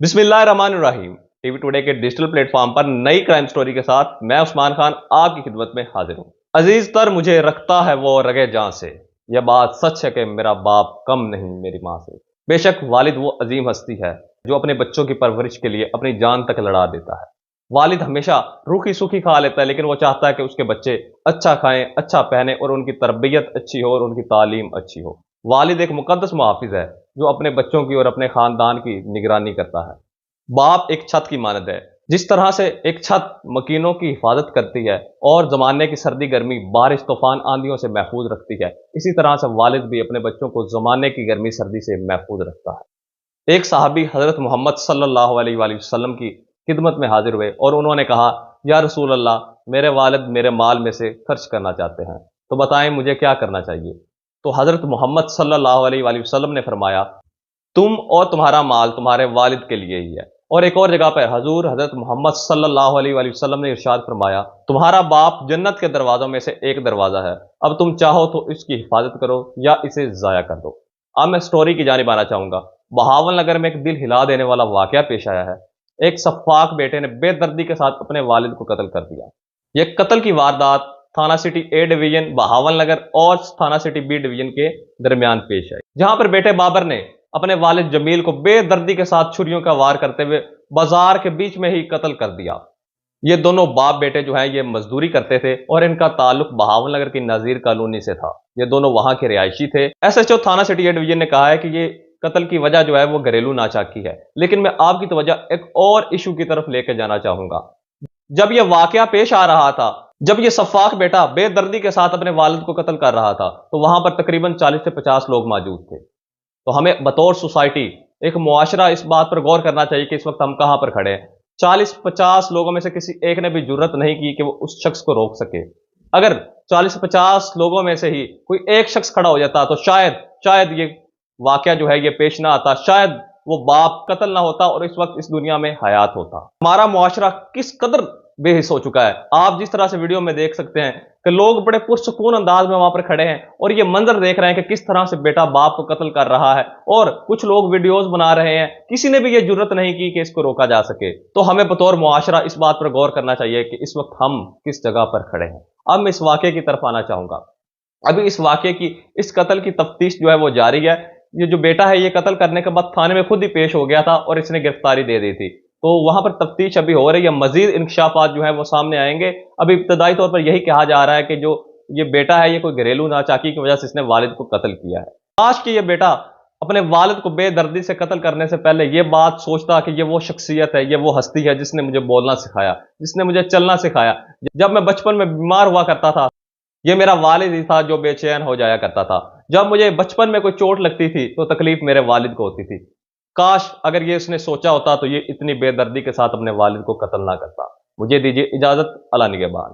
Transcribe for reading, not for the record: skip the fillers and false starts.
बिस्मिल्लाहिर्रहमानिर्रहीम। TV today के digital platform पर नई क्राइम स्टोरी के साथ मैं उस्मान खान आपकी खिदमत में हाजिर हूँ। अजीज तर मुझे रखता है वो रगे जान से, यह बात सच है कि मेरा बाप कम नहीं मेरी माँ से। बेशक वालिद वो अजीम हस्ती है जो अपने बच्चों की परवरिश के लिए अपनी जान तक लड़ा देता है। वालिद हमेशा रूखी सूखी खा लेता है, लेकिन वो चाहता है कि उसके बच्चे अच्छा खाएं, अच्छा पहने और उनकी तरबियत अच्छी हो और उनकी तालीम अच्छी हो। वालिद एक मुकद्दस मुहाफिज है जो अपने बच्चों की और अपने खानदान की निगरानी करता है। बाप एक छत की मानद है। जिस तरह से एक छत मकीनों की हिफाजत करती है और जमाने की सर्दी गर्मी बारिश तूफान आंधियों से महफूज रखती है, इसी तरह से वालिद भी अपने बच्चों को जमाने की गर्मी सर्दी से महफूज रखता है। एक साहबी हजरत मोहम्मद सल्लल्लाहु अलैहि वसल्लम की खिदमत में हाजिर हुए और उन्होंने कहा, या रसूल अल्लाह, मेरे वालिद मेरे माल में से खर्च करना चाहते हैं, तो बताएं मुझे क्या करना चाहिए। तो हजरत मोहम्मद सल्लल्लाहु अलैहि वसल्लम ने फरमाया, तुम और तुम्हारा माल तुम्हारे वालिद के लिए ही है। और एक और जगह पर हजूर हजरत मोहम्मद सल्लल्लाहु अलैहि वसल्लम ने इरशाद फरमाया, तुम्हारा बाप जन्नत के दरवाजों में से एक दरवाजा है, अब तुम चाहो तो इसकी हिफाजत करो या इसे जाया कर दो। अब मैं स्टोरी की जानिब आना चाहूंगा। बहावल नगर में एक दिल हिला देने वाला वाकया पेश आया है। एक सफाक बेटे ने बेदर्दी के साथ अपने वालिद को कत्ल कर दिया। यह कत्ल की वारदात थाना सिटी ए डिवीजन बहावल नगर और थाना सिटी बी डिवीजन के दरमियान पेश आई, जहां पर बेटे बाबर ने अपने वालिद जमील को बेदर्दी के साथ छुरियों का वार करते हुए बाजार के बीच में ही कत्ल कर दिया। ये दोनों बाप बेटे जो हैं ये मजदूरी करते थे और इनका ताल्लुक बहावल नगर की नजीर कॉलोनी से था। ये दोनों वहां के रिहायशी थे। एसएचओ थाना सिटी ए डिवीजन ने कहा है कि ये कत्ल की वजह जो है वो घरेलू नाचाकी है, लेकिन मैं आपकी तवज्जो एक और इशू की तरफ लेकर जाना चाहूंगा। जब यह वाकया पेश आ रहा था, जब यह सफाक बेटा बेदर्दी के साथ अपने वालिद को कत्ल कर रहा था, तो वहां पर तकरीबन 40 से 50 लोग मौजूद थे। तो हमें बतौर सोसाइटी, एक मुआशरा इस बात पर गौर करना चाहिए कि इस वक्त हम कहां पर खड़े हैं। 40-50 लोगों में से किसी एक ने भी जुर्रत नहीं की कि वो उस शख्स को रोक सके। अगर 40-50 लोगों में से ही कोई एक शख्स खड़ा हो जाता तो शायद ये वाकया जो है ये पेश ना आता, शायद वो बाप कत्ल ना होता और इस वक्त इस दुनिया में हयात होता। हमारा मुआशरा किस कदर बेहिस हो चुका है, आप जिस तरह से वीडियो में देख सकते हैं कि लोग बड़े पुरसुकून अंदाज में वहां पर खड़े हैं और ये मंजर देख रहे हैं कि किस तरह से बेटा बाप को कत्ल कर रहा है, और कुछ लोग वीडियोस बना रहे हैं। किसी ने भी ये जुर्रत नहीं की कि इसको रोका जा सके। तो हमें बतौर मुआशरा इस बात पर गौर करना चाहिए कि इस वक्त हम किस जगह पर खड़े हैं। अब मैं इस वाकये की तरफ आना चाहूंगा। अभी इस वाकये की, इस कत्ल की तफ्तीश जो है वो जारी है। ये जो बेटा है ये कत्ल करने के बाद थाने में खुद ही पेश हो गया था और इसने गिरफ्तारी दे दी थी। तो वहां पर तफ्तीश अभी हो रही है, मजीद इंकशाफात जो है वो सामने आएंगे। अभी इब्तदाई तौर पर यही कहा जा रहा है कि जो ये बेटा है ये कोई घरेलू नाचाकी की वजह से इसने वालिद को कत्ल किया है। काश कि ये बेटा अपने वालिद को बेदर्दी से कत्ल करने से पहले ये बात सोचता कि ये वो शख्सियत है, ये वो हस्ती है जिसने मुझे बोलना सिखाया, जिसने मुझे चलना सिखाया। जब मैं बचपन में बीमार हुआ करता था, ये मेरा वालिद ही था जो बेचैन हो जाया करता था। जब मुझे बचपन में कोई चोट लगती थी तो तकलीफ मेरे वालिद को होती थी। काश अगर ये इसने सोचा होता तो ये इतनी बेदर्दी के साथ अपने वालिद को कत्ल ना करता। मुझे दीजिए इजाजत, अल्लाह निगहबान।